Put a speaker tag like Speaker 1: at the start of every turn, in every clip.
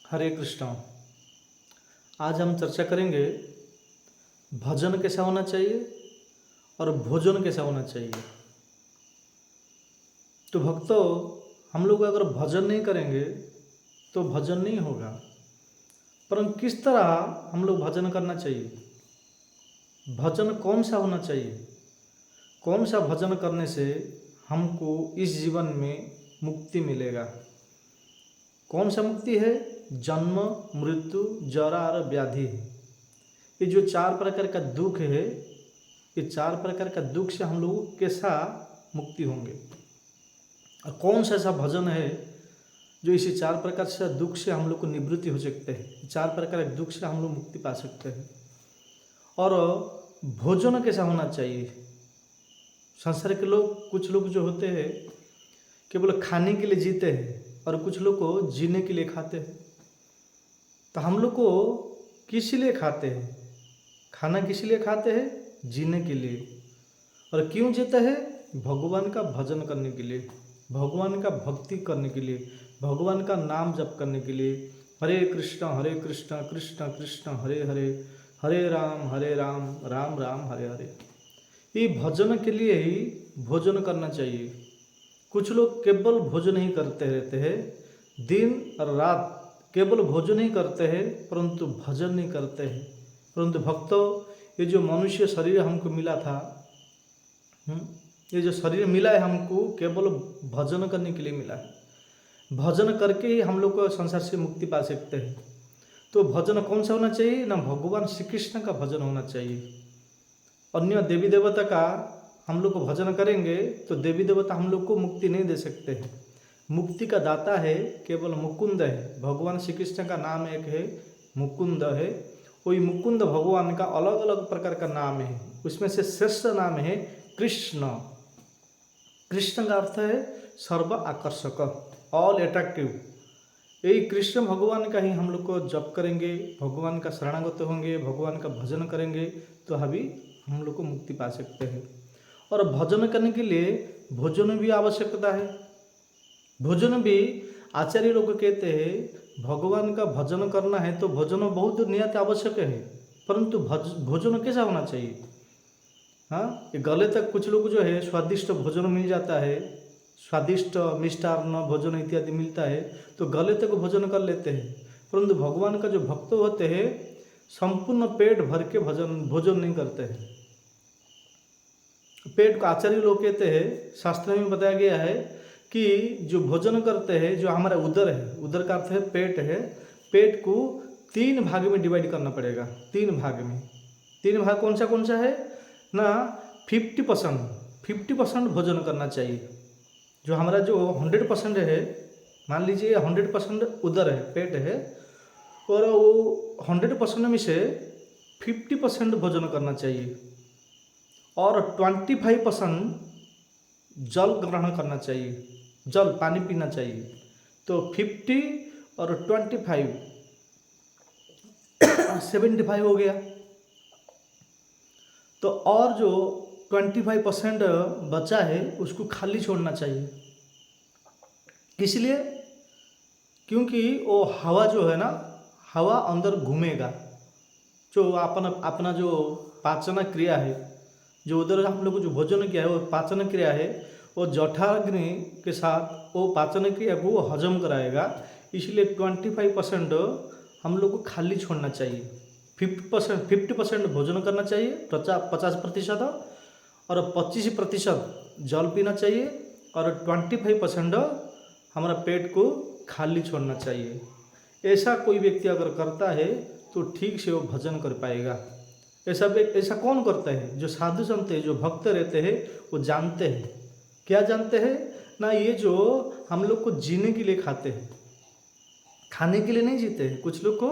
Speaker 1: हरे कृष्णा। आज हम चर्चा करेंगे भजन कैसा होना चाहिए और भोजन कैसा होना चाहिए। तो भक्तों, हम लोग अगर भजन नहीं करेंगे तो भजन नहीं होगा। परंतु किस तरह हम लोग भजन करना चाहिए, भजन कौन सा होना चाहिए, कौन सा भजन करने से हमको इस जीवन में मुक्ति मिलेगा। कौन सा मुक्ति है? जन्म, मृत्यु, जरा और व्याधि। ये जो चार प्रकार का दुख है, ये चार प्रकार का दुख से हम लोग कैसा मुक्ति होंगे, और कौन सा ऐसा भजन है जो इसी चार प्रकार से दुख से हम लोग को निवृत्ति हो सकते हैं, चार प्रकार के दुख से हम लोग मुक्ति पा सकते हैं। और भोजन कैसा होना चाहिए। संसार के लोग, कुछ लोग जो होते हैं केवल खाने के लिए जीते हैं और कुछ लोग को जीने के लिए खाते हैं। तो हम लोग को किस लिए खाते हैं? खाना किस लिए खाते हैं? जीने के लिए। और क्यों जीते हैं? भगवान का भजन करने के लिए, भगवान का भक्ति करने के लिए, भगवान का नाम जप करने के लिए। हरे कृष्ण कृष्ण कृष्ण हरे हरे, हरे राम राम राम हरे हरे। ये भजन के लिए ही भोजन करना चाहिए। कुछ लोग केवल भोजन ही करते रहते हैं, दिन और रात केवल भोजन ही करते हैं परंतु भजन नहीं करते हैं। परंतु भक्तों, ये जो मनुष्य शरीर हमको मिला था, ये जो शरीर मिला है हमको केवल भजन करने के लिए मिला है। भजन करके ही हम लोग को संसार से मुक्ति पा सकते हैं। तो भजन कौन सा होना चाहिए ना? भगवान श्री कृष्ण का भजन होना चाहिए। अन्य देवी देवता का हम लोग को भजन करेंगे तो देवी देवता हम लोग को मुक्ति नहीं दे सकते हैं। मुक्ति का दाता है केवल मुकुंद है। भगवान श्री कृष्ण का नाम एक है मुकुंद है। वही मुकुंद भगवान का अलग अलग प्रकार का नाम है, उसमें से श्रेष्ठ नाम है कृष्ण। कृष्ण का अर्थ है सर्व आकर्षक, ऑल अट्रैक्टिव। यही कृष्ण भगवान का ही हम लोग को जप करेंगे, भगवान का शरणागत होंगे, भगवान का भजन करेंगे तो अभी हम लोग को मुक्ति पा सकते हैं। और भजन करने के लिए भोजन भी आवश्यकता है। भोजन भी आचार्य लोग कहते हैं भगवान का भजन करना है तो भोजन बहुत नियत आवश्यक है। परंतु भोजन कैसा होना चाहिए? हाँ, ये गले तक कुछ लोग जो है स्वादिष्ट भोजन मिल जाता है, स्वादिष्ट मिष्टान्न भोजन इत्यादि मिलता है तो गले तक भोजन कर लेते हैं। परंतु भगवान का जो भक्त होते हैं संपूर्ण पेट भर के भोजन नहीं करते हैं। पेट को आचार्य लोग कहते हैं, शास्त्र में बताया गया है कि जो भोजन करते हैं, जो हमारा उदर है, उदर का अर्थ है पेट है, पेट को 3 भाग में डिवाइड करना पड़ेगा। 3 भाग में। 3 भाग कौन सा है ना? 50% भोजन करना चाहिए। जो हमारा जो 100% है, मान लीजिए 100% उदर है, पेट है, और वो 100% में से 50% भोजन करना चाहिए और 25% जल ग्रहण करना चाहिए, जल पानी पीना चाहिए। तो 50 और 25 75 हो गया। तो और जो 25% बचा है उसको खाली छोड़ना चाहिए। इसलिए क्योंकि वो हवा जो है ना, हवा अंदर घूमेगा। जो अपना जो पाचन क्रिया है, जो उधर हम लोग को जो भोजन किया है वो पाचन क्रिया है, वो जठराग्नि के साथ वो पाचन क्रिया को हजम कराएगा। इसलिए 25% हम लोग को खाली छोड़ना चाहिए। 50% भोजन करना चाहिए, 50%, और 25% जल पीना चाहिए और 25% हमारा पेट को खाली छोड़ना चाहिए। ऐसा कोई व्यक्ति अगर करता है तो ठीक से वो भजन कर पाएगा। ऐसा कौन करता है? जो साधु संत है, जो भक्त रहते हैं, वो जानते हैं। क्या जानते हैं ना? ये जो हम लोग को जीने के लिए खाते हैं, खाने के लिए नहीं जीते हैं। कुछ लोग को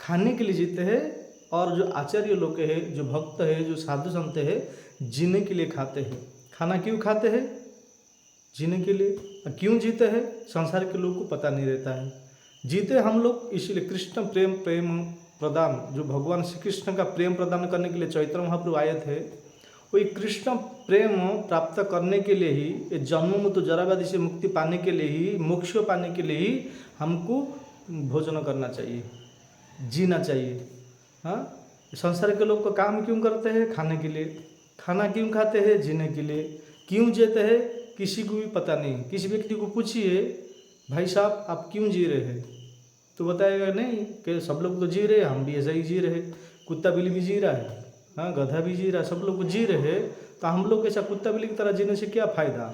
Speaker 1: खाने के लिए जीते हैं और जो आचार्य लोग है, जो भक्त है, जो साधु संत है, जीने के लिए खाते हैं। खाना क्यों खाते हैं? जीने के लिए। क्यों जीते हैं? संसार के लोग को पता नहीं रहता है। जीते हम लोग इसलिए कृष्ण प्रेम प्रदान, जो भगवान श्री कृष्ण का प्रेम प्रदान करने के लिए चैत्र महाप्रभु आए थे, वही कृष्ण प्रेम प्राप्त करने के लिए ही, जन्म मृत्यु जरा व्याधि से मुक्ति पाने के लिए ही, मोक्ष पाने के लिए ही हमको भोजन करना चाहिए, जीना चाहिए। हाँ, संसार के लोग को काम क्यों करते हैं? खाने के लिए। खाना क्यों खाते हैं? जीने के लिए। क्यों जीते हैं? किसी को भी पता नहीं। किसी व्यक्ति को पूछिए, भाई साहब आप क्यों जी रहे हैं, तो बताएगा नहीं कि सब लोग तो जी रहे हैं, हम भी ऐसा ही जी रहे। कुत्ता बिल्ली भी जी रहा है, हाँ, गधा भी जी रहा है, सब लोग जी रहे, तो हम लोग ऐसा कुत्ता बिल्ली की तरह जीने से क्या फ़ायदा?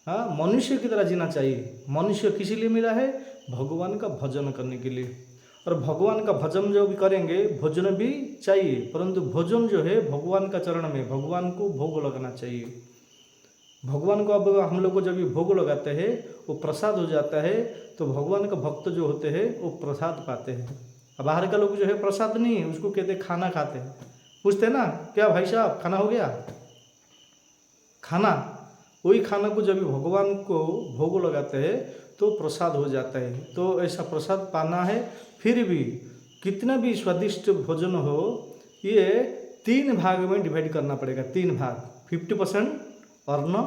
Speaker 1: हाँ, मनुष्य की तरह जीना चाहिए। मनुष्य किसी लिए मिला है? भगवान का भजन करने के लिए। और भगवान का भजन जो भी करेंगे, भोजन भी चाहिए, परंतु भोजन जो है भगवान का चरण में, भगवान को भोग लगाना चाहिए। भगवान को अब हम लोग को जब भी भोग लगाते हैं वो प्रसाद हो जाता है, तो भगवान का भक्त जो होते हैं वो प्रसाद पाते हैं। अब बाहर का लोग जो है प्रसाद नहीं है, उसको कहते हैं खाना खाते हैं। पूछते हैं ना, क्या भाई साहब खाना हो गया? खाना, वही खाना को जब भी भगवान को भोग लगाते हैं तो प्रसाद हो जाता है। तो ऐसा प्रसाद पाना है। फिर भी कितना भी स्वादिष्ट भोजन हो, ये 3 भाग में डिवाइड करना पड़ेगा। 3 भाग, 50% अन्न,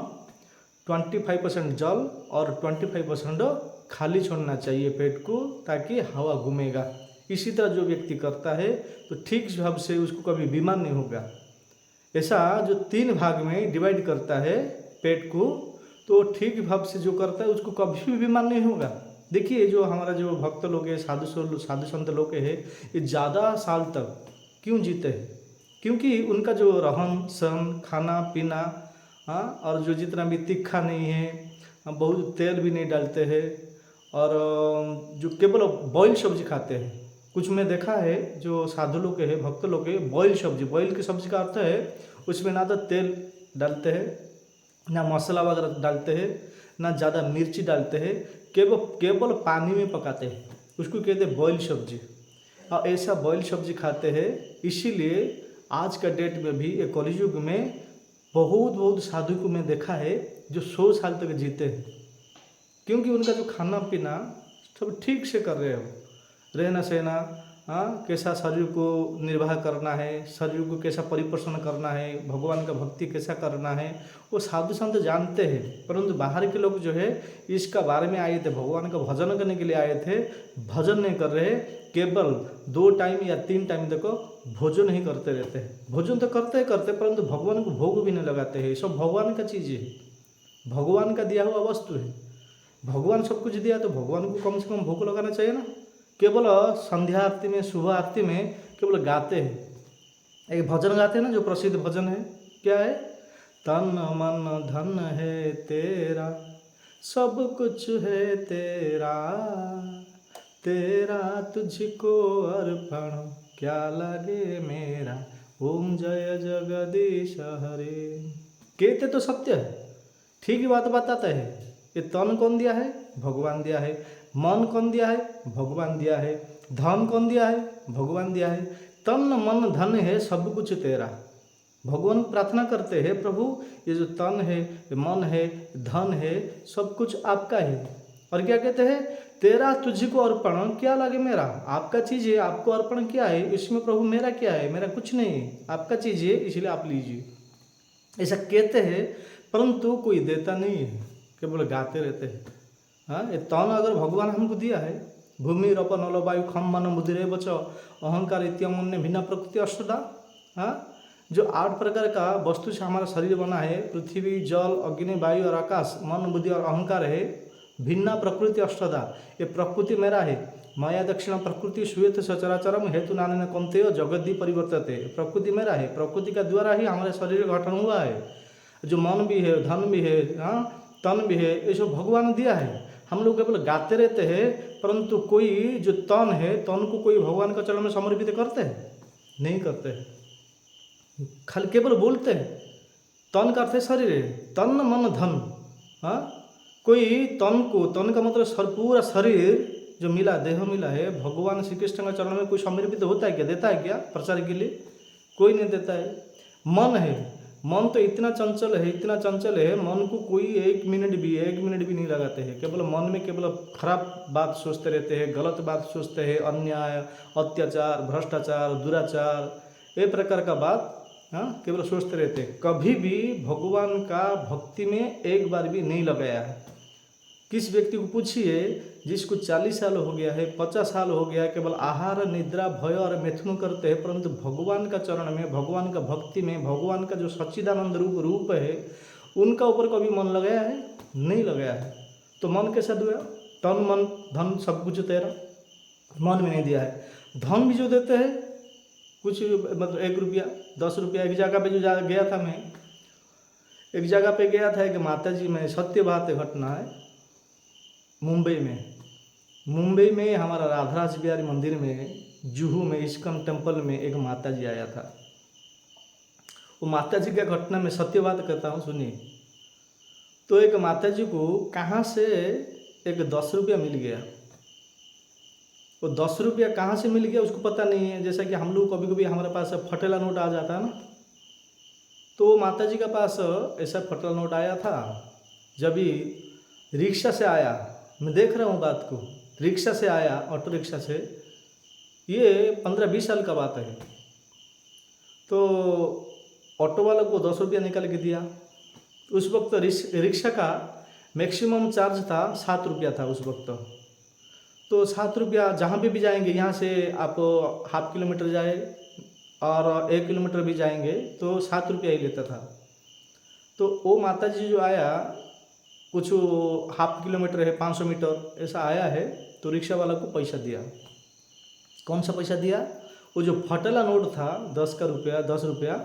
Speaker 1: 25% जल और 25% खाली छोड़ना चाहिए पेट को, ताकि हवा घूमेगा। इसी तरह जो व्यक्ति करता है तो ठीक भाव से उसको कभी बीमार नहीं होगा। ऐसा जो 3 भाग में डिवाइड करता है पेट को, तो ठीक भाव से जो करता है उसको कभी भी बीमार नहीं होगा। देखिए जो हमारा जो भक्त लोग हैं, साधु संत लोग हैं, ये ज़्यादा साल तक क्यों जीते हैं? क्योंकि उनका जो रहन सहन, खाना पीना, हाँ, और जो जितना भी तीखा नहीं है, बहुत तेल भी नहीं डालते हैं, और जो केवल बॉयल सब्जी खाते हैं। कुछ मैं देखा है जो साधु लोग हैं, भक्त लोग हैं, बॉयल सब्जी, बॉयल की सब्जी का अर्थ है उसमें ना तो तेल डालते हैं, ना मसाला वगैरह डालते हैं, ना ज़्यादा मिर्ची डालते हैं, केवल पानी में पकाते हैं, उसको कहते हैं बॉयल सब्जी। और ऐसा बॉयल सब्जी खाते हैं। इसीलिए आज का डेट में भी एक कलयुग में बहुत साधु को मैं देखा है जो 100 साल तक जीते हैं, क्योंकि उनका जो खाना पीना सब ठीक से कर रहे हो, रहना सहना, हाँ, कैसा शरीर को निर्वाह करना है, शरीर को कैसा परिपोषण करना है, भगवान का भक्ति कैसा करना है, वो साधु संत जानते हैं। परंतु बाहर के लोग जो है इसका बारे में आए थे, भगवान का भजन करने के लिए आए थे, भजन नहीं कर रहे, केवल 2 टाइम या 3 टाइम तक भोजन ही करते रहते हैं। भोजन तो करते परंतु भगवान को भोग भी नहीं लगाते हैं। सब भगवान का चीज़ है, भगवान का दिया हुआ वस्तु है। भगवान सब कुछ दिया तो भगवान को कम से कम भोग लगाना चाहिए ना। केवल संध्या आरती में, शुभ आरती में केवल गाते हैं, एक भजन गाते हैं ना जो प्रसिद्ध भजन है, क्या है? तन मन धन है तेरा, सब कुछ है तेरा, तेरा तुझको अर्पण, क्या लगे मेरा, ओम जय जगदीश हरे। कहते तो सत्य है, ठीक ही बात बताता है। ये तन कौन दिया है? भगवान दिया है। मन कौन दिया है? भगवान दिया है। धन कौन दिया है? भगवान दिया है। तन मन धन है सब कुछ तेरा। भगवान प्रार्थना करते हैं, प्रभु ये जो तन है, ये मन है, धन है, सब कुछ आपका है। और क्या कहते हैं? तेरा तुझको अर्पण, क्या लगे मेरा। आपका चीज़ है, आपको अर्पण क्या है इसमें प्रभु, मेरा क्या है? मेरा कुछ नहीं है, आपका चीज़ है, इसलिए आप लीजिए। ऐसा कहते हैं, परंतु कोई देता नहीं है, केवल गाते रहते हैं। हाँ, ये तन अगर भगवान हमको दिया है, भूमि रप नल वायु खम मन बुद्धिरे बच अहंकार इत्यमन्य भिन्न प्रकृति अष्टदा। हाँ, जो 8 प्रकार का वस्तु से हमारा शरीर बना है, पृथ्वी, जल, अग्नि, वायु और आकाश, मन बुद्धि और अहंकार है, भिन्न प्रकृति अष्टदा। ये प्रकृति मेरा है। माया दक्षिण प्रकृति श्वेत सचराचरम हेतु नान कौंतेय जगद्दी परिवर्तते। प्रकृति मेरा है, प्रकृति का द्वारा ही हमारे शरीर का गठन हुआ है। जो मन भी है, धन भी है, हाँ, तन भी है, ये सब भगवान दिया है। हम लोग केवल गाते रहते हैं, परंतु कोई जो तन है, तन को कोई भगवान का चरण में समर्पित करते हैं? नहीं करते हैं, खाली केवल बोलते हैं। तन का अर्थ है शरीर है, तन मन धन। हाँ, कोई तन को, तन का मतलब पूरा शरीर जो मिला, देह मिला है, भगवान श्री कृष्ण का चरण में कोई समर्पित होता है क्या? देता है क्या प्रचार के लिए? कोई नहीं देता है। मन है, मन तो इतना चंचल है, इतना चंचल है, मन को कोई 1 मिनट भी नहीं लगाते हैं। केवल मन में केवल खराब बात सोचते रहते हैं, गलत बात सोचते हैं, अन्याय, अत्याचार, भ्रष्टाचार, दुराचार, ये प्रकार का बात, हाँ, केवल सोचते रहते हैं। कभी भी भगवान का भक्ति में एक बार भी नहीं लगाया है। किस व्यक्ति को पूछिए जिसको 40 साल हो गया है, 50 साल हो गया है, केवल आहार निद्रा भय और मैथुन करते हैं, परंतु भगवान का चरण में, भगवान का भक्ति में, भगवान का जो सच्चिदानंद रूप है उनका ऊपर कभी मन लगाया है? नहीं लगाया है। तो मन कैसा दिया? तन मन धन सब कुछ तेरा, मन में नहीं दिया है। धन भी जो देते हैं कुछ, मतलब 1 रुपया 10 रुपया। एक जगह पे जो गया था मैं, एक जगह पे गया था, एक माता जी में, सत्य बात घटना है, मुंबई में हमारा राधाराज बिहारी मंदिर में, जुहू में, इस्कॉन टेम्पल में एक माता जी आया था। वो माता जी का घटना में सत्य बात कहता हूँ, सुनिए। तो एक माता जी को कहाँ से एक 10 रुपया मिल गया। वो 10 रुपया कहाँ से मिल गया उसको पता नहीं है। जैसा कि हम लोग कभी कभी हमारे पास फटेला नोट आ जाता है ना, तो माता जी के पास ऐसा फटेला नोट आया था। जब ही रिक्शा से आया, मैं देख रहा हूँ बात को, रिक्शा से आया, ऑटो रिक्शा से, ये 15-20 साल का बात है। तो ऑटो वाला को 10 रुपया निकाल के दिया। उस वक्त रिक्शा का मैक्सिमम चार्ज था 7 रुपया था उस वक्त। तो 7 रुपया जहाँ पे भी जाएंगे, यहाँ से आप ½ किलोमीटर जाए और 1 किलोमीटर भी जाएंगे तो 7 रुपया ही लेता था। तो वो माता जी जो आया, कुछ ½ किलोमीटर है, 500 मीटर ऐसा आया है, तो रिक्शा वाला को पैसा दिया। कौन सा पैसा दिया? वो जो फटेला नोट था 10 रुपया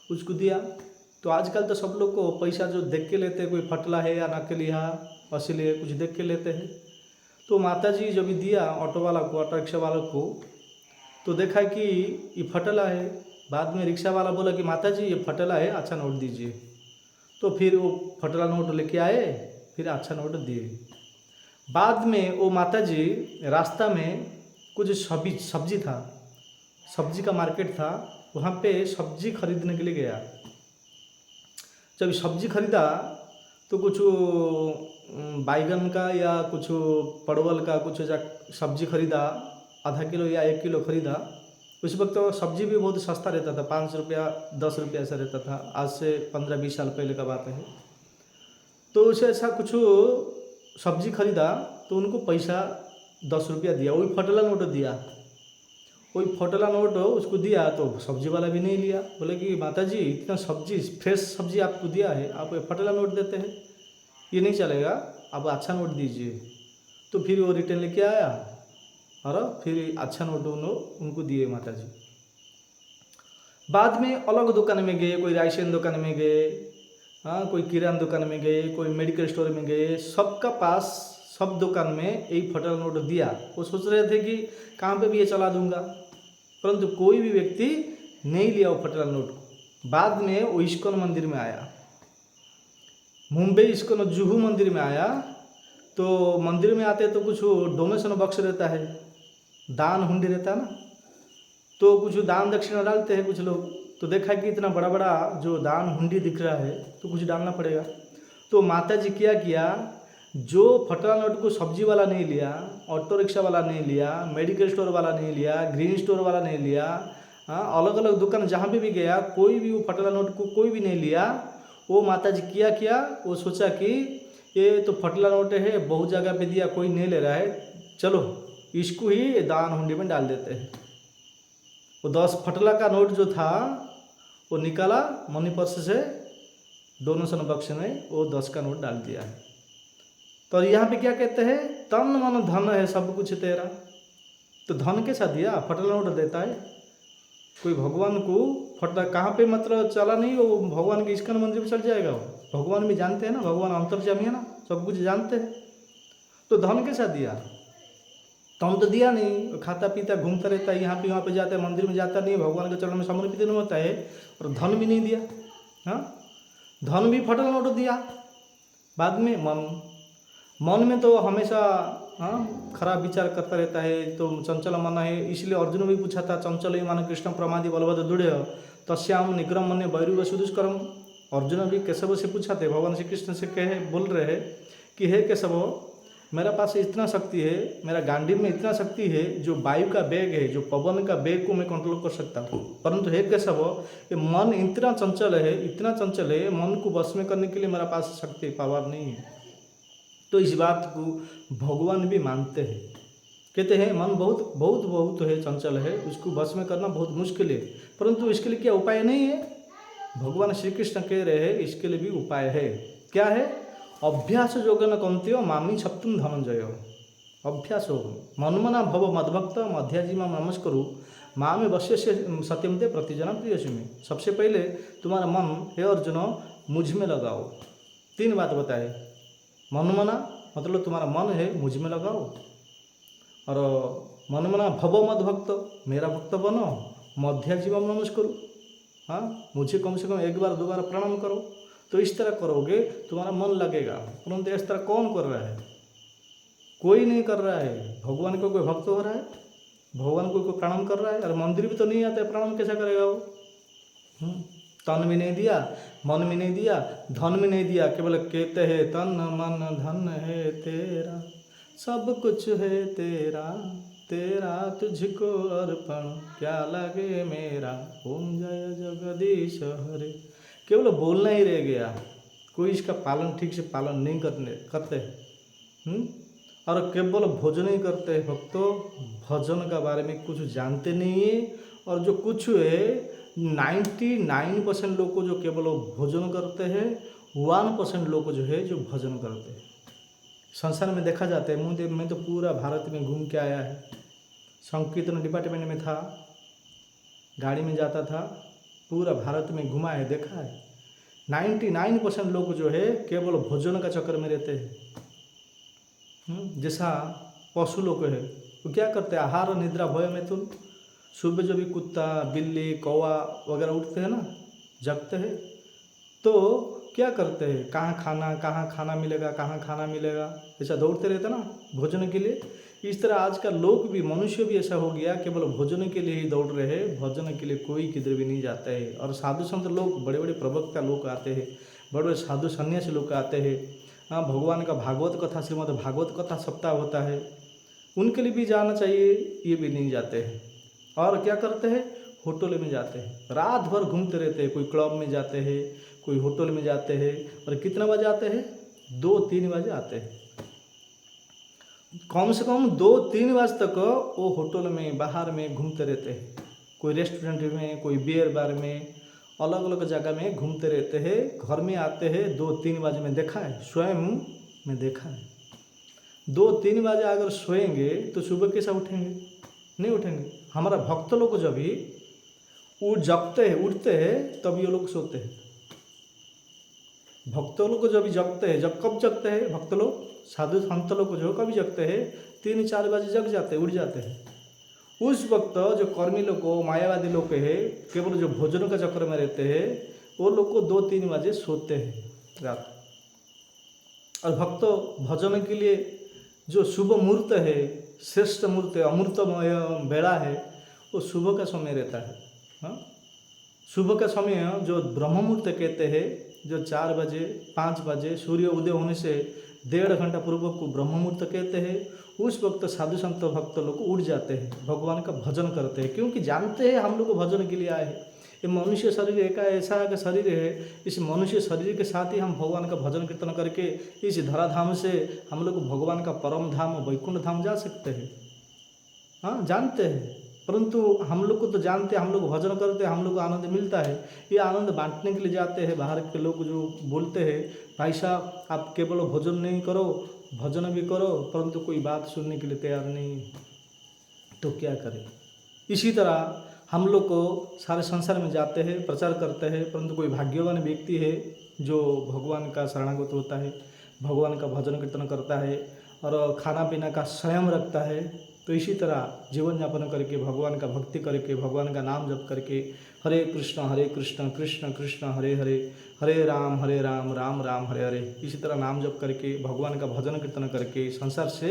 Speaker 1: उसको दिया। तो आजकल तो सब लोग को पैसा जो देख के लेते हैं, कोई फटला है या नकली है, असली है, कुछ देख के लेते हैं। तो माता जी जब दिया ऑटो वाला को, ऑटो रिक्शा वाला को, तो देखा कि ये फटला है। बाद में रिक्शा वाला बोला कि माता जी ये फटला है, अच्छा नोट दीजिए। तो फिर वो फटला नोट लेके आए, फिर अच्छा नोट दिए। बाद में वो माता जी रास्ता में कुछ सब्जी था, सब्जी का मार्केट था, वहाँ पे सब्जी खरीदने के लिए गया। जब सब्जी खरीदा तो कुछ बैगन का या कुछ परवल का कुछ सब्जी खरीदा, आधा किलो या 1 किलो खरीदा। उस वक्त तो सब्जी भी बहुत सस्ता रहता था, 5 रुपया 10 रुपया ऐसा रहता था। आज से 15-20 साल पहले का बात है। तो उसे ऐसा कुछ सब्जी खरीदा तो उनको पैसा 10 रुपया दिया, वही फटेला नोट दिया। वही फटेला नोट उसको दिया तो सब्जी वाला भी नहीं लिया। बोले कि माता जी इतना सब्जी, फ्रेश सब्जी आपको दिया है, आप फटेला नोट देते हैं, ये नहीं चलेगा, आप अच्छा नोट दीजिए। तो फिर वो रिटर्न लेके आया और फिर अच्छा नोट उनको दिए माता जी। बाद में अलग दुकान में गए, कोई राशन दुकान में गए, हाँ, कोई किराना दुकान में गए, कोई मेडिकल स्टोर में गए, सबका पास सब दुकान में एक फटेला नोट दिया। वो सोच रहे थे कि कहाँ पे भी ये चला दूंगा, परंतु कोई भी व्यक्ति नहीं लिया वो फटेला नोट। बाद में वो इस्कॉन मंदिर में आया, मुंबई इस्कॉन जुहू मंदिर में आया। तो मंदिर में आते तो कुछ डोनेशन बॉक्स रहता है, दान हुंडी रहता है ना, तो कुछ दान दक्षिणा डालते हैं कुछ लोग। तो देखा कि इतना बड़ा बड़ा जो दान हुंडी दिख रहा है तो कुछ डालना पड़ेगा। तो माता जी क्या किया, जो फटेला नोट को सब्जी वाला नहीं लिया, ऑटो रिक्शा वाला नहीं लिया, मेडिकल स्टोर वाला नहीं लिया, ग्रीन स्टोर वाला नहीं लिया, हाँ, अलग अलग दुकान जहाँ पे भी गया कोई भी वो फटेला नोट को कोई भी नहीं लिया। वो माता जी किया वो सोचा कि ये तो फटेला नोट है, बहुत जगह पे दिया, कोई नहीं ले रहा है, चलो इसको ही दान हुंडी में डाल देते हैं। वो 10 फटेला का नोट जो था वो निकाला मनी पर्स से, डोनेशन बक्स में वो 10 का नोट डाल दिया है। तो यहाँ पे क्या कहते हैं, तन मन धन है सब कुछ तेरा। तो धन कैसा दिया, फटेला नोट देता है कोई भगवान को? फटला कहाँ पे मतलब चला नहीं, वो भगवान के इस्कॉन मंदिर में चल जाएगा। वो भगवान भी जानते हैं ना, भगवान अंतर्यामी है ना, सब कुछ जानते हैं। तो धन कैसा दिया? धन तो दिया नहीं, खाता पीता घूमता रहता है, यहाँ पे वहाँ पे जाता है, मंदिर में जाता नहीं, भगवान के चरण में समर्पित नहीं होता है, और धन भी नहीं दिया। हाँ, धन भी फटेला नोट दिया। बाद में मन में तो हमेशा हाँ खराब विचार करता रहता है, तो चंचल मन है। इसलिए अर्जुन भी पूछा था, चंचल ही मान कृष्ण प्रमादि बलवद दृढ़ तस्याम निग्रम मन बैरू सुदुष्करम। अर्जुन भी केशव से पूछा थे, भगवान श्री कृष्ण से कहे बोल रहे हैं कि हे केशव, मेरा पास इतना शक्ति है, मेरा गांडीव में इतना शक्ति है, जो वायु का वेग है, जो पवन का वेग को मैं कंट्रोल कर सकता हूँ, परंतु हे केशव ये मन इतना चंचल है, इतना चंचल है, मन को वश में करने के लिए मेरा पास शक्ति पावर नहीं है। तो इस बात को भगवान भी मानते हैं। कहते हैं मन बहुत बहुत बहुत है, चंचल है, उसको वश में करना बहुत मुश्किल है, परंतु इसके लिए क्या उपाय नहीं है? भगवान श्री कृष्ण कह रहे हैं इसके लिए भी उपाय है। क्या है? अभ्यास योगन कौन्तेय मामी छप्तुम धनंजय। अभ्यास योग मन्मना भव मद्भक्त मध्याजीमा नमस्करु मामे वश्य से सत्यम ते प्रतिजना प्रियसी में। सबसे पहले तुम्हारा मन हे अर्जुन मुझ में लगाओ। 3 बात बताए। मनमना मतलब तुम्हारा मन है मुझ में लगाओ, और मनमना भव मद भक्त मेरा भक्त बनो, मध्याजीवम नमस्करु, हाँ मुझे कम से कम 1 बार 2 बार प्रणाम करो। तो इस तरह करोगे तुम्हारा मन लगेगा। परंतु इस तरह कौन कर रहा है? कोई नहीं कर रहा है। भगवान को कोई भक्त हो रहा है? भगवान को कोई प्रणाम कर रहा है? अरे मंदिर भी तो नहीं आता है, प्रणाम कैसा करेगा वो? तन भी नहीं दिया, मन भी नहीं दिया, धन भी नहीं दिया, केवल कहते हैं तन मन धन है तेरा, सब कुछ है तेरा, तेरा तुझको अर्पण क्या लगे मेरा, ओम जय जगदीश हरे। केवल बोलना ही रह गया, कोई इसका पालन ठीक से पालन नहीं करते। और केवल भोजन ही करते हैं। भक्तों भजन का बारे में कुछ जानते नहीं है, और जो कुछ है 99% लोग को जो केवल भोजन करते हैं, 1% लोग को जो है जो भजन करते हैं। संसार में देखा जाता है, मैं तो पूरा भारत में घूम के आया है, संकीर्तन डिपार्टमेंट में था, गाड़ी में जाता था, पूरा भारत में घुमा है, देखा है। 99% लोग जो है केवल भोजन का चक्कर में रहते हैं। जैसा पशु लोग है वो क्या करते हैं? आहार निद्रा भय में तुम। सुबह जो भी कुत्ता बिल्ली कौवा वगैरह उठते हैं ना, जगते हैं, तो क्या करते हैं? कहाँ खाना मिलेगा, कहाँ खाना मिलेगा, ऐसा दौड़ते रहते ना भोजन के लिए। इस तरह आज का लोग भी, मनुष्य भी ऐसा हो गया, केवल भोजन के लिए ही दौड़ रहे हैं, भोजन के लिए कोई किधर भी नहीं जाता है। और साधु संत लोग, बड़े बड़े प्रवक्ता लोग आते हैं, बड़े बड़े साधु सन्यासी लोग आते हैं। हाँ, भगवान का भागवत कथा, श्रीमद् भागवत कथा सप्ताह होता है, उनके लिए भी जाना चाहिए, ये भी नहीं जाते हैं। और क्या करते हैं? होटल में जाते हैं, रात भर घूमते रहते हैं। कोई क्लब में जाते हैं, कोई होटल में जाते हैं, और कितना बजे आते हैं? 2-3 बजे आते हैं। कम से कम 2-3 बजे तक वो होटल में बाहर में घूमते रहते हैं। कोई रेस्टोरेंट में, कोई बियर बार में, अलग अलग जगह में घूमते रहते हैं। घर में आते हैं 2-3 बजे में देखा है, स्वयं में देखा है। 2-3 बजे अगर सोएंगे तो सुबह कैसा उठेंगे? नहीं उठेंगे। हमारा भक्त लोग जब भी जगते हैं, उठते हैं, तब ये लोग सोते हैं। भक्त लोग जब भी जगते हैं, जब कब जगते हैं भक्त लोग, साधु संत लोग जो कभी जगते हैं 3-4 बजे जग जाते हैं, उठ जाते हैं। उस वक्त जो कर्मी लोग को, मायावादी लोग है, केवल जो भोजन का चक्कर में रहते हैं, वो लोग को 2-3 बजे सोते हैं रात। और भक्त भजन के लिए जो शुभ मुहूर्त है, श्रेष्ठ मुहूर्त है, अमृतमय बेला है, वो सुबह का समय रहता है। हाँ, सुबह का समय जो ब्रह्म मुहूर्त कहते हैं, जो 4 बजे 5 बजे सूर्य उदय होने से 1.5 घंटा पूर्व को ब्रह्म मुहूर्त कहते हैं। उस वक्त साधु संत भक्त लोग उठ जाते हैं, भगवान का भजन करते हैं, क्योंकि जानते हैं हम लोग भजन के लिए आए हैं। ये मनुष्य शरीर एक ऐसा का शरीर है, इस मनुष्य शरीर के साथ ही हम भगवान का भजन कीर्तन करके इस धराधाम से हम लोग भगवान का परम धाम वैकुंठ धाम जा सकते हैं। हाँ, जानते हैं, परंतु हम लोग को तो जानते हैं, हम लोग भजन करते हैं, हम लोग को आनंद मिलता है। ये आनंद बांटने के लिए जाते हैं। बाहर के लोग जो बोलते हैं, भाई साहब आप केवल भोजन नहीं करो, भजन भी करो, परंतु कोई बात सुनने के लिए तैयार नहीं, तो क्या करें? इसी तरह हम लोग को सारे संसार में जाते हैं, प्रचार करते हैं, परंतु कोई भाग्यवान व्यक्ति है जो भगवान का शरणागत होता है, भगवान का भजन कीर्तन करता है और खाना पीना का संयम रखता है। तो इसी तरह जीवन यापन करके, भगवान का भक्ति करके, भगवान का नाम जप करके, हरे कृष्ण कृष्ण कृष्ण हरे हरे, हरे राम राम राम हरे हरे, इसी तरह नाम जप करके, भगवान का भजन कीर्तन करके संसार से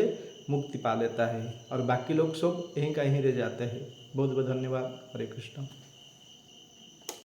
Speaker 1: मुक्ति पा लेता है। और बाकी लोग सब यहीं का यहीं रह जाते हैं। बहुत बहुत धन्यवाद। हरे कृष्ण।